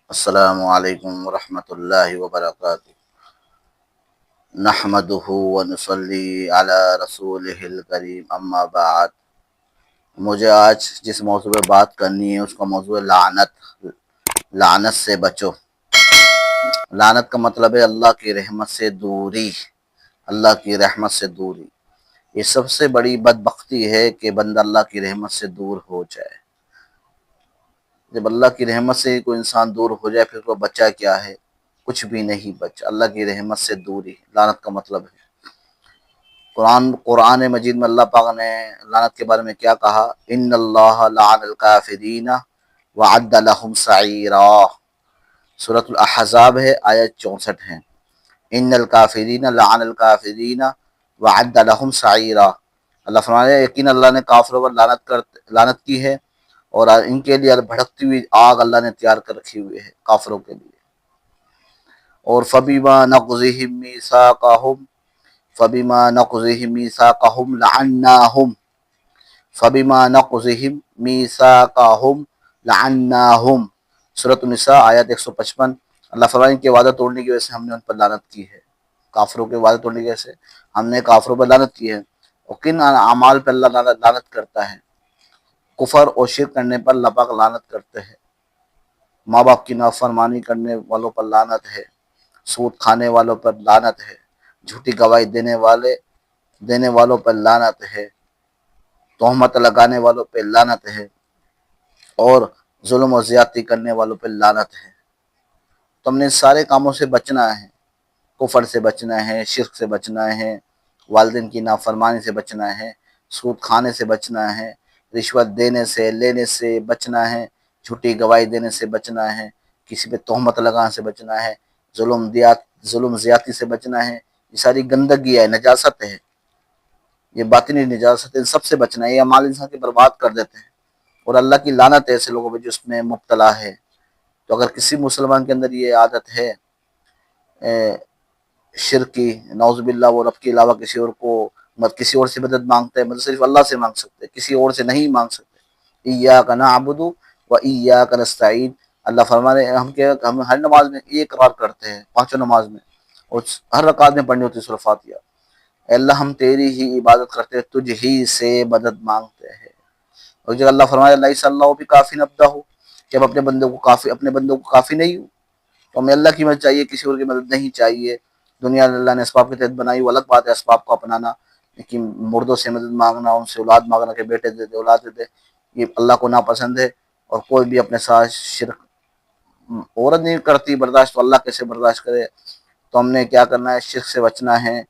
السلام علیکم ورحمۃ اللہ وبرکاتہ۔ نحمدہ ونصلی علی رسولہ الکریم، اما بعد۔ مجھے آج جس موضوع پہ بات کرنی ہے اس کا موضوع ہے لعنت۔ لعنت سے بچو۔ لعنت کا مطلب ہے اللہ کی رحمت سے دوری، اللہ کی رحمت سے دوری۔ یہ سب سے بڑی بدبختی ہے کہ بندہ اللہ کی رحمت سے دور ہو جائے۔ جب اللہ کی رحمت سے کوئی انسان دور ہو جائے پھر وہ بچہ کیا ہے؟ کچھ بھی نہیں بچا۔ اللہ کی رحمت سے دوری لعنت کا مطلب ہے۔ قرآن مجید میں اللہ پاک نے لعنت کے بارے میں کیا کہا؟ ان اللہ لعن الکافرین وعد لهم سعیرا۔ سورۃ الاحزاب ہے، آیت 64 ہے۔ ان الکافرین لعن الکافرین وعد لهم سعیرا۔ اللہ فرماتے ہیں یقین اللہ نے کافروں پر لعنت کی ہے اور ان کے لیے بھڑکتی ہوئی آگ اللہ نے تیار کر رکھی ہوئی ہے کافروں کے لیے۔ اور فَبِمَا نَقْضِهِم مِّيثَاقَهُمْ لَعَنَّاهُمْ فَبِمَا نَقْضِهِم مِّيثَاقَهُمْ لَعَنَّاهُمْ۔ سورۃ النساء آیت 155۔ اللہ فرماتے ہیں کہ وعدہ توڑنے کی وجہ سے ہم نے ان پر لعنت کی ہے۔ کافروں کے وعدہ توڑنے کی وجہ سے ہم نے کافروں پر لعنت کی ہے۔ اور کن اعمال پر اللہ لعنت کرتا ہے؟ کفر اور شرک کرنے پر اللہ پاک لعنت کرتے ہیں، ماں باپ کی نافرمانی کرنے والوں پر لعنت ہے، سود کھانے والوں پر لعنت ہے، جھوٹی گواہی دینے والوں پر لعنت ہے، تہمت لگانے والوں پہ لعنت ہے، اور ظلم و زیادتی کرنے والوں پہ لعنت ہے۔ تو ہم نے سارے کاموں سے بچنا ہے۔ کفر سے بچنا ہے، شرک سے بچنا ہے، والدین کی نافرمانی سے بچنا ہے، سود کھانے سے بچنا ہے، رشوت دینے سے لینے سے بچنا ہے، جھوٹی گواہی دینے سے بچنا ہے، کسی پہ تہمت لگانے سے بچنا ہے، ظلم زیادتی سے بچنا ہے۔ یہ ساری گندگی ہے، نجاست ہے، یہ باطنی نجاست ہے، ان سب سے بچنا ہے۔ یہ اعمال انسان کی برباد کر دیتے ہیں اور اللہ کی لعنت ہے ایسے لوگوں پہ جو اس میں مبتلا ہے۔ تو اگر کسی مسلمان کے اندر یہ عادت ہے شرک کی، نعوذ باللہ، وہ رب کے علاوہ کسی اور سے مدد مانگتا ہے، مدد صرف اللہ سے مانگ سکتے، کسی اور سے نہیں مانگ سکتے۔ ایاک نعبد و ایاک نستعین۔ اللہ فرما رہے ہیں ہم ہر نماز میں یہ اقرار کرتے ہیں، پانچوں نماز میں، اور ہر رکعت میں پڑھنی ہوتی ہے سورۃ فاتحہ۔ اے اللہ ہم تیری ہی عبادت کرتے ہیں، تجھ ہی سے مدد مانگتے ہیں۔ اور جب اللہ فرمایا لیس اللہ بکافٍ عبدہ، جب اپنے بندوں کو کافی نہیں ہوں، تو ہمیں اللہ کی مدد چاہیے، کسی اور کی مدد نہیں چاہیے۔ دنیا اللہ نے اسباب کے تحت بنائی، وہ الگ بات ہے اسباب کو اپنانا، لیکن مردوں سے مدد مانگنا، ان سے اولاد مانگنا کہ بیٹے دے دے اولاد دے دے، یہ اللہ کو ناپسند ہے۔ اور کوئی بھی اپنے ساتھ شرک عورت نہیں کرتی برداشت، تو اللہ کیسے برداشت کرے؟ تو ہم نے کیا کرنا ہے؟ شرک سے بچنا ہے،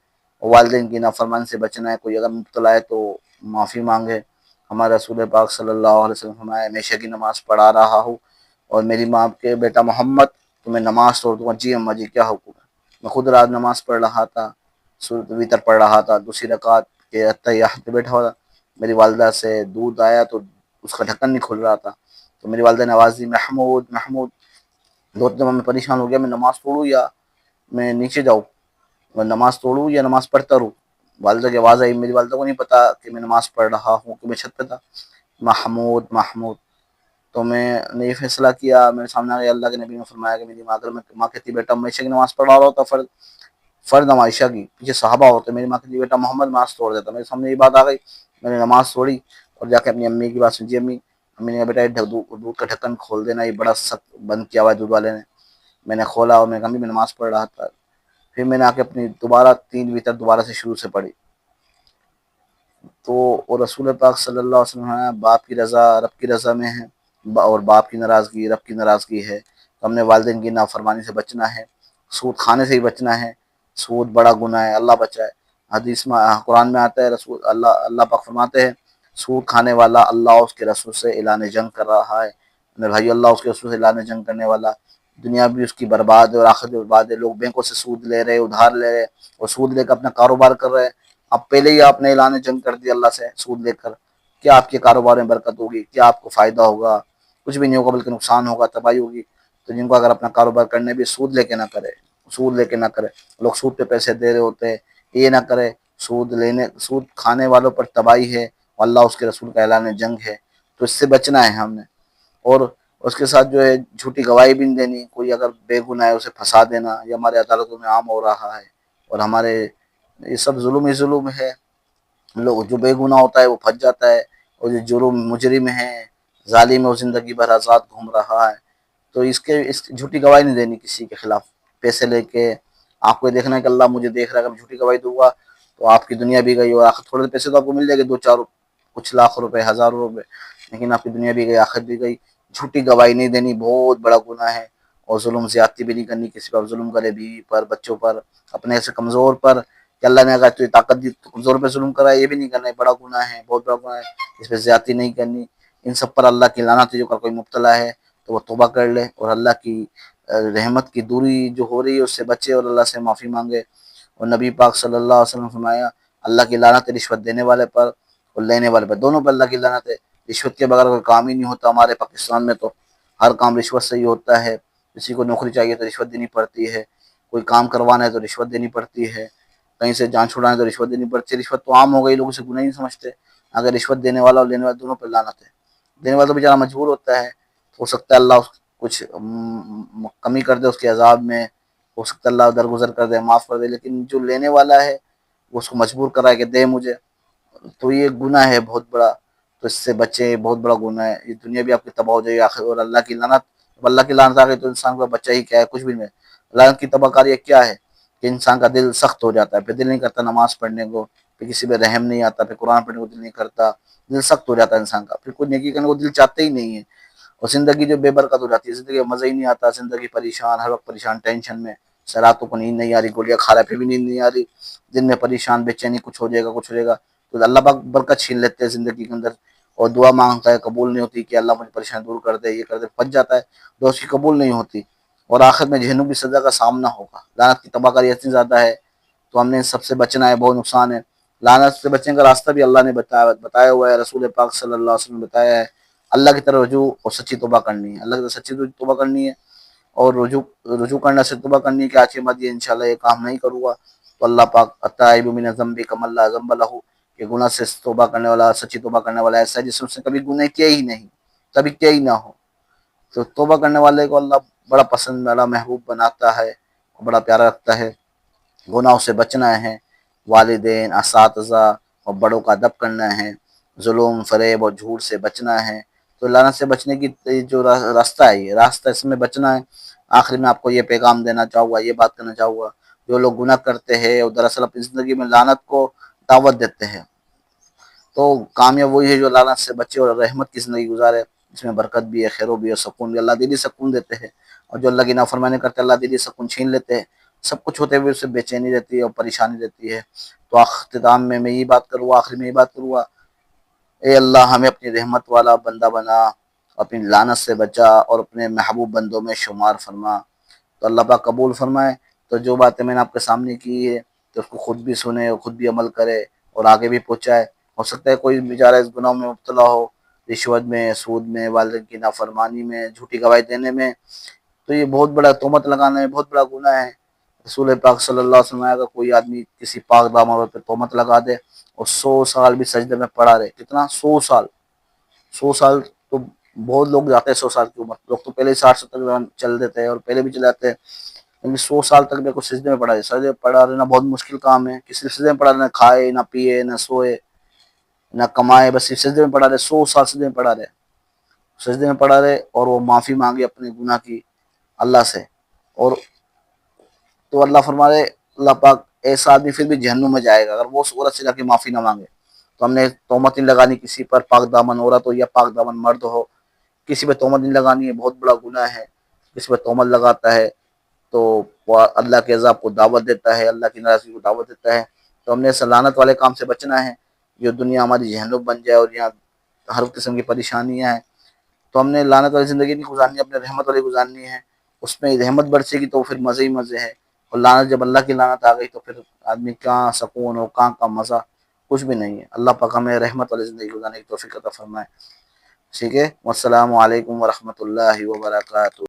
والدین کی نافرمانی سے بچنا ہے۔ کوئی اگر مبتلا ہے تو معافی مانگے۔ ہمارے رسول پاک صلی اللہ علیہ وسلم فرمایا ہمیشہ کی نماز پڑھا رہا ہوں اور میری ماں کے بیٹا محمد تمہیں نماز توڑ دوں گا۔ جی اماں جی، کیا حکم ہے؟ میں خود رات نماز پڑھ رہا تھا، سورۃ وتر پڑھ رہا تھا، دوسری رکعت کے اتحیات پہ بیٹھا ہوا تھا، میری والدہ سے دودھ آیا تو اس کا ڈھکن نہیں کھل رہا تھا، تو میری والدہ نے آواز دی محمود محمود۔ دو تین میں پریشان ہو گیا، میں نماز توڑوں یا میں نیچے جاؤں، میں نماز توڑوں یا نماز پڑھتا رہوں؟ والدہ کی آواز آئی، میری والدہ کو نہیں پتا کہ میں نماز پڑھ رہا ہوں کہ میں چھت پہ تھا، محمود محمود۔ تو میں نے یہ فیصلہ کیا، میرے سامنے آ گیا، اللہ کے نبی نے فرمایا کہ میری ماں کہتی بیٹا میں عشاء کی نماز پڑھ رہا ہوتا، فرض نماز عشاء کی، پیچھے صحابہ ہوتے، میری ماں کہتی بیٹا محمد نماز توڑ دیتا۔ میرے سامنے یہ بات آ گئی، میں نے نماز توڑی اور جا کے اپنی امی کی بات سنی۔ جی امی نے کہا بیٹا دودھ کا ڈھکن کھول دینا، یہ بڑا سخت بند کیا ہوا ہے دودھ والے نے۔ میں نے کھولا اور میں نے کہا امی میں نماز پڑھ رہا تھا۔ پھر میں نے آ کے اپنی دوبارہ 3 وتر دوبارہ سے شروع سے پڑھی۔ تو اور رسول پاک صلی اللہ علیہ وسلم نے باپ کی رضا رب کی رضا میں ہے اور باپ کی ناراضگی رب کی ناراضگی ہے۔ تو ہم نے والدین کی نافرمانی سے بچنا ہے، سود کھانے سے ہی بچنا ہے، سود بڑا گناہ ہے، اللہ بچائے۔ حدیث میں قرآن میں آتا ہے، اللہ پاک فرماتے ہیں سود کھانے والا اللہ اس کے رسول سے اعلان جنگ کر رہا ہے۔ میرے بھائی، اللہ اس کے رسول سے اعلان جنگ کرنے والا، دنیا بھی اس کی برباد ہے اور آخرت بھی برباد ہے۔ لوگ بینکوں سے سود لے رہے، ادھار لے رہے اور سود لے کر اپنا کاروبار کر رہے ہیں۔ اب پہلے ہی آپ نے اعلان جنگ کر دیا اللہ سے سود لے کر، کیا آپ کے کاروبار میں برکت ہوگی؟ کیا آپ کو فائدہ ہوگا؟ کچھ بھی نہیں ہوگا، بلکہ نقصان ہوگا، تباہی ہوگی۔ تو جن کو اگر اپنا کاروبار کرنے بھی سود لے کے نہ کرے، سود لے کے نہ کرے، لوگ سود پہ پیسے دے رہے ہوتے ہیں، یہ نہ کرے۔ سود کھانے والوں پر تباہی ہے، اللہ اس کے رسول کا اعلان جنگ ہے، تو اس سے بچنا ہے ہم نے۔ اور اس کے ساتھ جو ہے جھوٹی گواہی بھی نہیں دینی، کوئی اگر بے گناہ ہے اسے پھنسا دینا، یہ ہمارے عدالتوں میں عام ہو رہا ہے، اور ہمارے یہ سب ظلم ہی ظلم ہے، لوگ جو بے گناہ ہوتا ہے وہ پھنس جاتا ہے، اور جو جرم مجرم ہے ظالم ہے وہ زندگی بھر آزاد گھوم رہا ہے۔ تو اس جھوٹی گواہی نہیں دینی کسی کے خلاف، پیسے لے کے آپ کو دیکھنا ہے کہ اللہ مجھے دیکھ رہا ہے، اگر میں جھوٹی گواہی دوں گا تو آپ کی دنیا بھی گئی، اور آخر تھوڑے پیسے تو آپ کو مل جائے گے، دو چار کچھ لاکھ روپے، ہزاروں روپے، لیکن آپ کی دنیا بھی گئی، آخر بھی گئی۔ جھوٹی گواہی نہیں دینی بہت بڑا گناہ ہے، اور ظلم زیادتی بھی نہیں کرنی، کسی پر ظلم کرے، بیوی پر، بچوں پر، اپنے سے کمزور پر، کہ اللہ نے اگر تجھے طاقت دی تو کمزور پہ ظلم کرا ہے، یہ بھی نہیں کرنا ہے، بڑا گناہ ہے، بہت بڑا گناہ ہے، اس پہ زیادتی نہیں کرنی۔ ان سب پر اللہ کی لعنت ہے، جو کوئی مبتلا ہے تو وہ توبہ کر لے، اور اللہ کی رحمت کی دوری جو ہو رہی ہے اس سے بچے، اور اللہ سے معافی مانگے۔ اور نبی پاک صلی اللہ علیہ وسلم نے فرمایا اللہ کی لعنت ہے رشوت دینے والے پر اور لینے والے پر، دونوں پر اللہ کی لعنت ہے۔ رشوت کے بغیر کوئی کام ہی نہیں ہوتا، ہمارے پاکستان میں تو ہر کام رشوت سے ہی ہوتا ہے، کسی کو نوکری چاہیے تو رشوت دینی پڑتی ہے، کوئی کام کروانا ہے تو رشوت دینی پڑتی ہے، کہیں سے جان چھڑانا ہے تو رشوت دینی پڑتی ہے۔ رشوت تو عام ہو گئی، لوگ اسے گناہ نہیں سمجھتے، اگر رشوت دینے والا اور لینے والا دونوں پہ لعنت ہے۔ دینے والا تو بیچارہ مجبور ہوتا ہے، ہو سکتا ہے اللہ کچھ کمی کر دے اس کے عذاب میں، ہو سکتا ہے اللہ درگزر کر دے، معاف کر دے، لیکن جو لینے والا ہے وہ اس کو مجبور کر رہا ہے کہ دے مجھے، تو یہ گناہ ہے بہت بڑا، تو اس سے بچے، بہت بڑا گناہ ہے، یہ دنیا بھی آپ کی تباہ ہو جائے گی، آخر اور اللہ کی لعنت، اللہ کی لعنت آ گئی تو انسان کا بچہ ہی کیا ہے، کچھ بھی نہیں۔ لعنت کی تباہ کاری کیا ہے کہ انسان کا دل سخت ہو جاتا ہے، پھر دل نہیں کرتا نماز پڑھنے کو، پھر کسی پہ رحم نہیں آتا، پھر قرآن پڑھنے کو دل نہیں کرتا، دل سخت ہو جاتا ہے انسان کا، پھر کوئی نیکی کرنے کو دل چاہتے ہی نہیں ہے، اور زندگی جو بے برکت ہو جاتی ہے، زندگی میں مزہ ہی نہیں آتا، زندگی پریشان، ہر وقت پریشان، ٹینشن میں، راتوں کو نیند نہیں آ رہی، گولیاں کھا رہا ہے پھر بھی نیند نہیں آ رہی، دن میں پریشان، بے چینی، کچھ ہو جائے گا، کچھ ہو جائے گا، تو اللہ پاک برکت چھین لیتے ہیں زندگی کے اندر، اور دعا مانگتا ہے قبول نہیں ہوتی کہ اللہ مجھے پریشان دور کر دے، یہ کر دے، پھنس جاتا ہے، تو اس کی قبول نہیں ہوتی، اور آخر میں جہنم کی سزا کا سامنا ہوگا۔ لعنت کی تباہ کاری اتنی زیادہ ہے، تو ہم نے سب سے بچنا ہے، بہت نقصان ہے۔ لعنت سے بچنے کا راستہ بھی اللہ نے بتایا ہوا ہے، رسول پاک صلی اللہ علیہ وسلم نے بتایا ہے، اللہ کی طرف رجوع اور سچی توبہ کرنی ہے، اللہ کی طرف سچی توبہ کرنی ہے، اور رجوع کرنا سے توبہ کرنی ہے کہ آج کے بعد یہ انشاءاللہ یہ کام نہیں کروں گا، تو اللہ پاک التائب من الذنب کمن لا ذنب له، کہ گناہ سے توبہ کرنے والا، سچی توبہ کرنے والا ایسا ہے جس نے کبھی گناہ کیا ہی نہیں، کبھی کیا ہی نہ ہو، تو توبہ کرنے والے کو اللہ بڑا پسند، بڑا محبوب بناتا ہے، بڑا پیارا رکھتا ہے۔ گناہوں سے بچنا ہے، والدین، اساتذہ اور بڑوں کا ادب کرنا ہے، ظلم، فریب اور جھوٹ سے بچنا ہے، تو لعنت سے بچنے کی جو راستہ ہے، یہ راستہ اس میں بچنا ہے۔ آخر میں آپ کو یہ پیغام دینا چاہوں گا، یہ بات کرنا چاہوں گا، جو لوگ گناہ کرتے ہیں اور دراصل اپنی زندگی میں لعنت کو دعوت دیتے ہیں، تو کامیاب وہی ہے جو لعنت سے بچے اور رحمت کی زندگی گزارے، جس میں برکت بھی ہے، خیر و بھی ہے، سکون بھی، اللہ دلی سکون دیتے ہیں، اور جو اللہ کی نافرمانی کرتے ہیں اللہ دلی سکون چھین لیتے ہیں، سب کچھ ہوتے ہوئے اس سے بے چینی رہتی ہے اور پریشانی رہتی ہے۔ تو اختتام میں یہی بات کروں گا، آخر میں یہی بات کروں گا، اے اللہ ہمیں اپنی رحمت والا بندہ بنا، اپنی لعنت سے بچا، اور اپنے محبوب بندوں میں شمار فرما، تو اللہ پاک قبول فرمائے۔ تو جو باتیں میں نے آپ کے سامنے کی ہے تو اس کو خود بھی سنے اور خود بھی عمل کرے اور آگے بھی پہنچائے۔ ہو سکتا ہے کوئی بیچارہ اس گناہ میں مبتلا ہو، رشوت میں، سود میں، والدین کی نافرمانی میں، جھوٹی گواہی دینے میں، تو یہ بہت بڑا تہمت لگانا ہے، بہت بڑا گناہ ہے۔ رسول پاک صلی اللہ علیہ وسلم نے اگر کوئی آدمی کسی پاک دامن پر تہمت لگا دے اور 100 سال بھی سجدے میں پڑا رہے، کتنا، 100 سال، 100 سال، تو بہت لوگ جاتے ہیں 100 سال کی عمر، لوگ تو پہلے 60 70 چل دیتے ہیں اور پہلے بھی چلے جاتے ہیں، لیکن 100 سال تک میرے کو سجدے میں پڑا ہے، سجدے میں پڑا رہنا بہت مشکل کام ہے، کسی سجدے میں پڑا رہنا، کھائے نہ پیے نہ سوئے نہ کمائے، بس صرف سجدے میں پڑا رہے، 100 سال سجدے میں پڑا رہے، سجدے میں پڑا رہے، اور وہ معافی مانگے اپنے گناہ کی اللہ سے، اور تو اللہ فرما رہے، اللہ پاک ایسا آدمی پھر بھی جہنم میں جائے گا اگر وہ اس عورت سے جا کے معافی نہ مانگے۔ تو ہم نے تہمت نہیں لگانی کسی پر، پاک دامن عورت ہو یا پاک دامن مرد ہو، کسی پہ تہمت نہیں لگانی ہے، بہت بڑا گناہ ہے، کسی پہ تہمت لگاتا ہے تو وہ اللہ کے عذاب کو دعوت دیتا ہے، اللہ کی ناراضگی کو دعوت دیتا ہے، تو ہم نے اس لعنت والے کام سے بچنا ہے، جو دنیا ہماری جہنم بن جائے اور یہاں ہر قسم کی پریشانیاں ہیں، تو ہم نے لعنت والی زندگی نہیں گزارنی، اپنے رحمت والی گزارنی ہے، اس میں رحمت برسے گی تو پھر مزے ہی مزے ہے، اور لعنت، جب اللہ کی لعنت آ گئی تو پھر آدمی کہاں سکون ہو، کہاں کا مزہ، کچھ بھی نہیں ہے۔ اللہ پاک ہمیں رحمت والی زندگی گزارنے کی توفیق عطا فرمائے۔ ٹھیک ہے، والسلام علیکم ورحمۃ اللہ وبرکاتہ۔